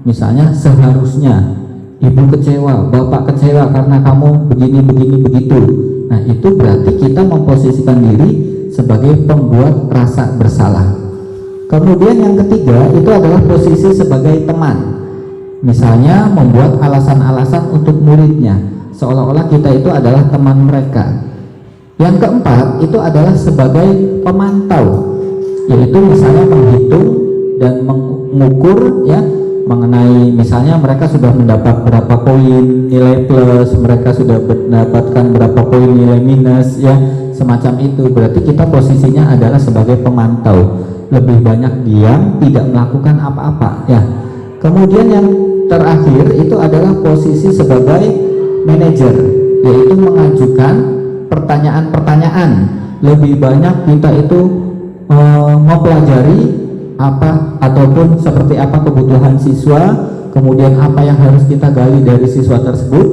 S6: misalnya seharusnya ibu kecewa, bapak kecewa karena kamu begini begitu. Nah, itu berarti kita memposisikan diri sebagai pembuat rasa bersalah. Kemudian yang ketiga itu adalah posisi sebagai teman, misalnya membuat alasan-alasan untuk muridnya seolah-olah kita itu adalah teman mereka. Yang keempat itu adalah sebagai pemantau, yaitu misalnya menghitung dan mengukur ya mengenai misalnya mereka sudah mendapat berapa poin nilai plus, mereka sudah mendapatkan berapa poin nilai minus ya, semacam itu. Berarti kita posisinya adalah sebagai pemantau, lebih banyak diam, tidak melakukan apa-apa ya. Kemudian yang terakhir itu adalah posisi sebagai manajer, yaitu mengajukan pertanyaan-pertanyaan. Lebih banyak kita itu mempelajari apa ataupun seperti apa kebutuhan siswa, kemudian apa yang harus kita gali dari siswa tersebut.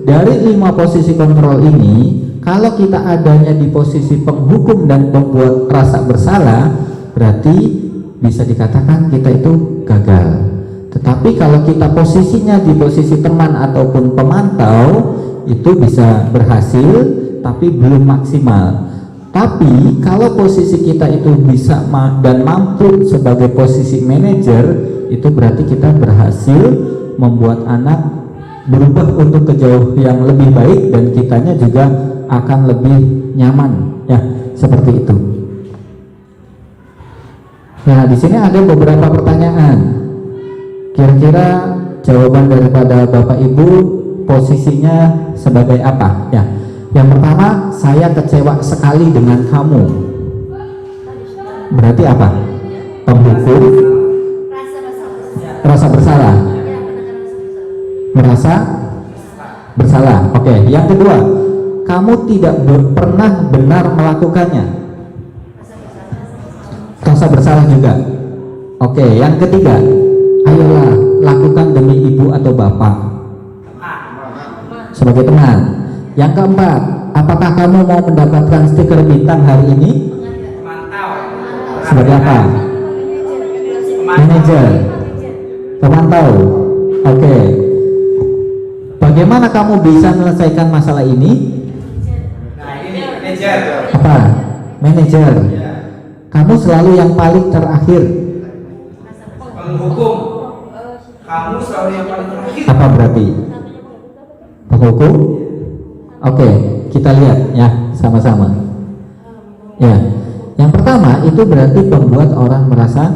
S6: Dari 5 posisi kontrol ini, kalau kita adanya di posisi penghukum dan pembuat rasa bersalah, berarti bisa dikatakan kita itu gagal. Tetapi kalau kita posisinya di posisi teman ataupun pemantau, itu bisa berhasil tapi belum maksimal. Tapi kalau posisi kita itu bisa dan mampu sebagai posisi manajer, itu berarti kita berhasil membuat anak berubah untuk ke jauh yang lebih baik, dan kitanya juga akan lebih nyaman ya, seperti itu. Nah, di sini ada beberapa pertanyaan. Kira-kira jawaban daripada Bapak Ibu posisinya sebagai apa ya? Yang pertama, saya kecewa sekali dengan kamu. Berarti apa? Penghukum, rasa bersalah, merasa bersalah. Oke. Yang kedua, kamu tidak pernah benar melakukannya. Rasa bersalah juga. Oke. Yang ketiga, ayolah lakukan demi ibu atau bapak sebagai teman. Yang keempat, apakah kamu mau mendapatkan stiker bintang hari ini? Sebagai apa? Manajer, pemantau. Oke. Bagaimana kamu bisa menyelesaikan masalah ini?
S2: Nah, ini manajer.
S6: Apa? Manajer. Kamu selalu yang paling terakhir.
S2: Penghukum. Kamu selalu yang paling terakhir.
S6: Apa berarti? Penghukum? Oke, kita lihat ya sama-sama. Ya, yang pertama itu berarti membuat orang merasa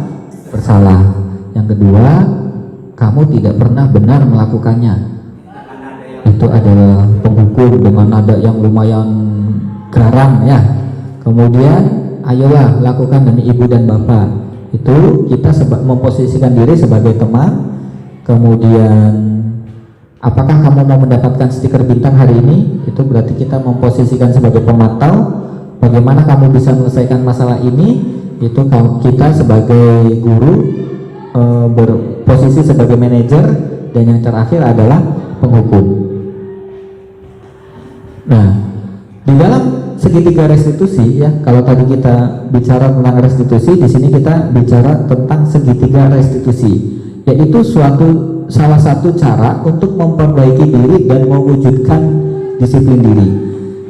S6: bersalah. Yang kedua, kamu tidak pernah benar melakukannya. Itu adalah penghukum dengan nada yang lumayan garang ya. Kemudian, ayolah lakukan demi ibu dan bapak. Itu kita memposisikan diri sebagai teman. Kemudian, apakah kamu mau mendapatkan stiker bintang hari ini? Itu berarti kita memposisikan sebagai pemantau. Bagaimana kamu bisa menyelesaikan masalah ini? Itu kita sebagai guru berposisi sebagai manajer, dan yang terakhir adalah penghukum. Nah, di dalam segitiga restitusi ya, kalau tadi kita bicara tentang restitusi, di sini kita bicara tentang segitiga restitusi, yaitu salah satu cara untuk memperbaiki diri dan mewujudkan disiplin diri.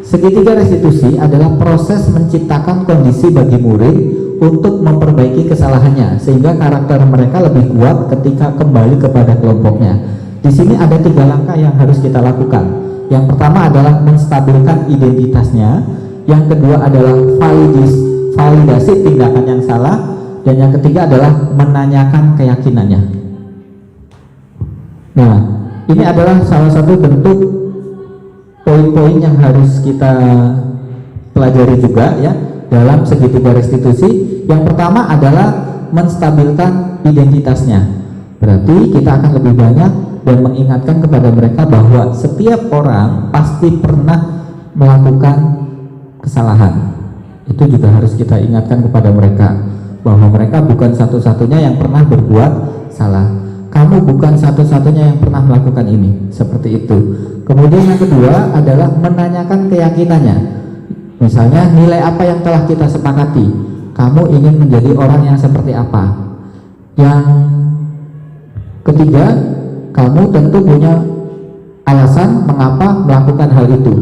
S6: Segitiga restitusi adalah proses menciptakan kondisi bagi murid untuk memperbaiki kesalahannya sehingga karakter mereka lebih kuat ketika kembali kepada kelompoknya. Di sini ada 3 langkah yang harus kita lakukan. Yang pertama adalah menstabilkan identitasnya, yang kedua adalah validasi tindakan yang salah, dan yang ketiga adalah menanyakan keyakinannya. Nah, ini adalah salah satu bentuk poin-poin yang harus kita pelajari juga ya dalam segitiga restitusi. Yang pertama adalah menstabilkan identitasnya. Berarti kita akan lebih banyak dan mengingatkan kepada mereka bahwa setiap orang pasti pernah melakukan kesalahan. Itu juga harus kita ingatkan kepada mereka bahwa mereka bukan satu-satunya yang pernah berbuat salah. Kamu bukan satu-satunya yang pernah melakukan ini, seperti itu. Kemudian yang kedua adalah menanyakan keyakinannya. Misalnya nilai apa yang telah kita sepakati, kamu ingin menjadi orang yang seperti apa. Yang ketiga, kamu tentu punya alasan mengapa melakukan hal itu.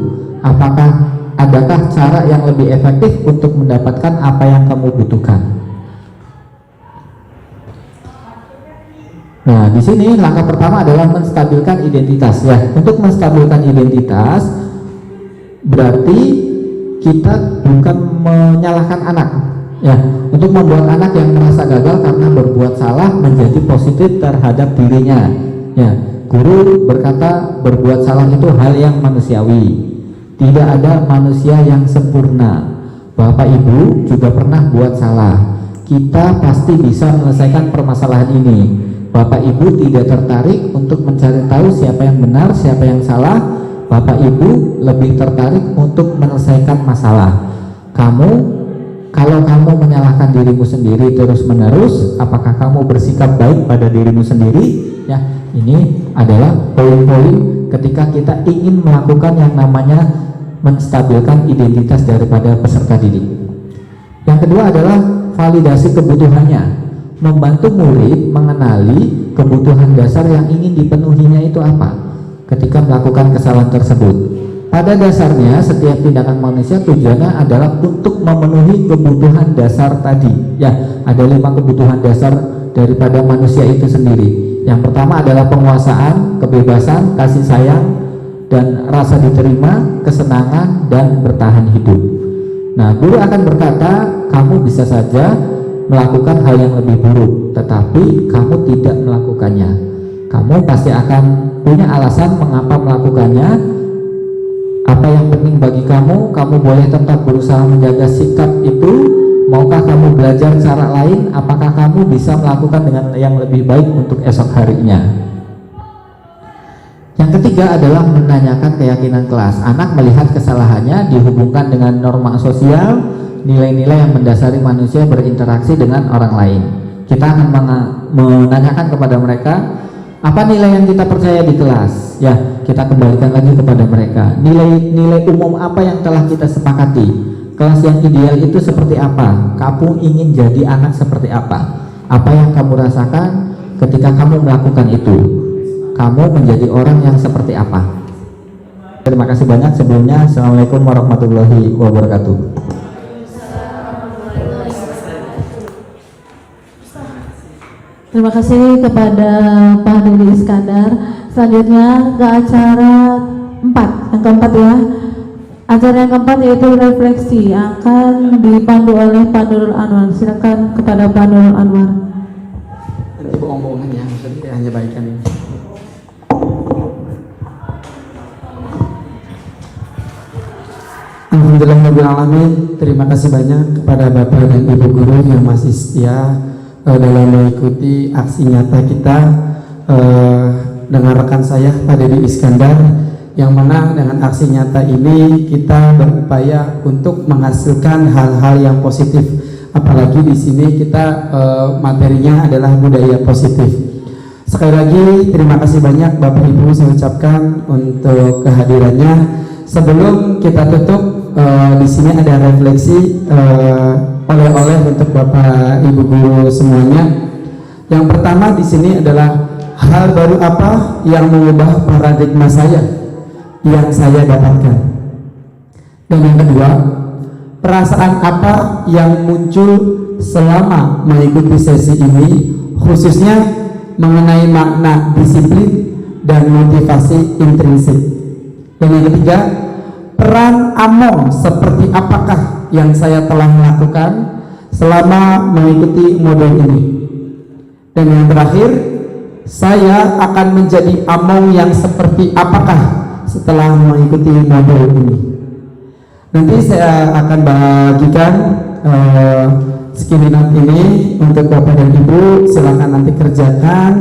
S6: Adakah cara yang lebih efektif untuk mendapatkan apa yang kamu butuhkan? Nah, di sini langkah pertama adalah menstabilkan identitas ya. Untuk menstabilkan identitas berarti kita bukan menyalahkan anak, Ya, untuk membuat anak yang merasa gagal karena berbuat salah menjadi positif terhadap dirinya. Ya, guru berkata berbuat salah itu hal yang manusiawi. Tidak ada manusia yang sempurna. Bapak Ibu juga pernah buat salah. Kita pasti bisa menyelesaikan permasalahan ini. Bapak Ibu tidak tertarik untuk mencari tahu siapa yang benar, siapa yang salah. Bapak Ibu lebih tertarik untuk menyelesaikan masalah. Kalau kamu menyalahkan dirimu sendiri terus-menerus, apakah kamu bersikap baik pada dirimu sendiri? Ya, ini adalah poin-poin ketika kita ingin melakukan yang namanya menstabilkan identitas daripada peserta didik. Yang kedua adalah validasi kebutuhannya, membantu murid mengenali kebutuhan dasar yang ingin dipenuhinya itu apa ketika melakukan kesalahan tersebut. Pada dasarnya setiap tindakan manusia tujuannya adalah untuk memenuhi kebutuhan dasar tadi. Ya, ada 5 kebutuhan dasar daripada manusia itu sendiri. Yang pertama adalah penguasaan, kebebasan, kasih sayang, dan rasa diterima, kesenangan, dan bertahan hidup. Nah, guru akan berkata, kamu bisa saja melakukan hal yang lebih buruk, tetapi kamu tidak melakukannya. Kamu pasti akan punya alasan mengapa melakukannya. Apa yang penting bagi kamu, kamu boleh tetap berusaha menjaga sikap itu. Maukah kamu belajar cara lain? Apakah kamu bisa melakukan dengan yang lebih baik untuk esok harinya? Yang ketiga adalah menanyakan keyakinan kelas. Anak melihat kesalahannya dihubungkan dengan norma sosial, nilai-nilai yang mendasari manusia berinteraksi dengan orang lain. Kita akan menanyakan kepada mereka, apa nilai yang kita percaya di kelas? Ya, kita kembalikan lagi kepada mereka. Nilai umum apa yang telah kita sepakati? Kelas yang ideal itu seperti apa? Kamu ingin jadi anak seperti apa? Apa yang kamu rasakan ketika kamu melakukan itu? Kamu menjadi orang yang seperti apa? Terima kasih banyak sebelumnya. Assalamualaikum warahmatullahi wabarakatuh.
S1: Terima kasih kepada Pak Dede Iskandar. Selanjutnya ke acara 4, yang keempat ya. Acara yang keempat yaitu refleksi, akan dipandu oleh Pak Nurul Anwar. Silakan kepada Pak Nurul Anwar.
S5: Nanti bohong-bohongan ya, maksudnya hanya baikan ini. Alhamdulillahirrahmanirrahim. Terima kasih banyak kepada Bapak dan Ibu Guru yang masih setia dalam mengikuti aksi nyata kita dengan rekan saya Pak Dede Iskandar, yang mana dengan aksi nyata ini kita berupaya untuk menghasilkan hal-hal yang positif, apalagi di sini kita materinya adalah budaya positif. Sekali lagi terima kasih banyak Bapak Ibu saya ucapkan untuk kehadirannya. Sebelum kita tutup, di sini ada refleksi oleh-oleh untuk Bapak Ibu Guru semuanya. Yang pertama di sini adalah hal baru apa yang mengubah paradigma saya yang saya dapatkan. Dan yang kedua, perasaan apa yang muncul selama mengikuti sesi ini, khususnya mengenai makna disiplin dan motivasi intrinsik. Dan yang ketiga, peran AMOM seperti apakah yang saya telah melakukan selama mengikuti modul ini. Dan yang terakhir, saya akan menjadi AMOM yang seperti apakah setelah mengikuti modul ini. Nanti saya akan bagikan skill note ini untuk Bapak dan Ibu. Silakan nanti kerjakan.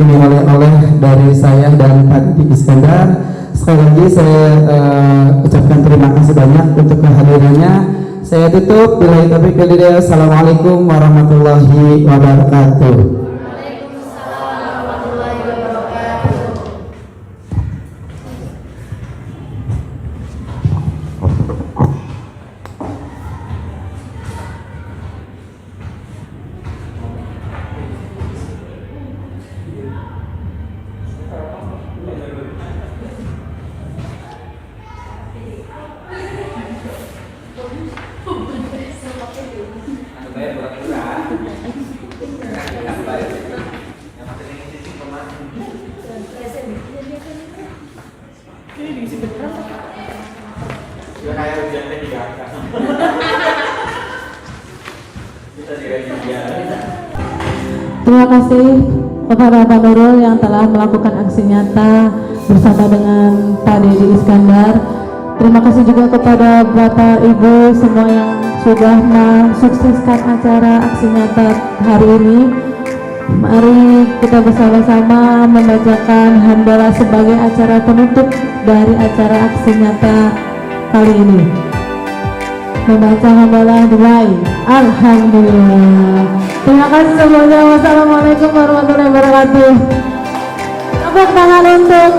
S5: Ini oleh-oleh dari saya dan Pak Dede Iskandar. Sekali lagi saya ucapkan terima kasih banyak untuk kehadirannya. Saya tutup. Billahi taufiq wal hidayah. Assalamualaikum warahmatullahi wabarakatuh.
S1: Terima kasih kepada Pak Nurul yang telah melakukan aksi nyata bersama dengan Pak Dedi Iskandar. Terima kasih juga kepada Bapak Ibu semua yang sudah mensukseskan acara aksi nyata hari ini. Mari kita bersama-sama membacakan hamdalah sebagai acara penutup dari acara aksi nyata kali ini. Membaca hamdalah dimulai. Alhamdulillah. Terima kasih semuanya. Wassalamualaikum warahmatullahi wabarakatuh. Tepuk tangan untuk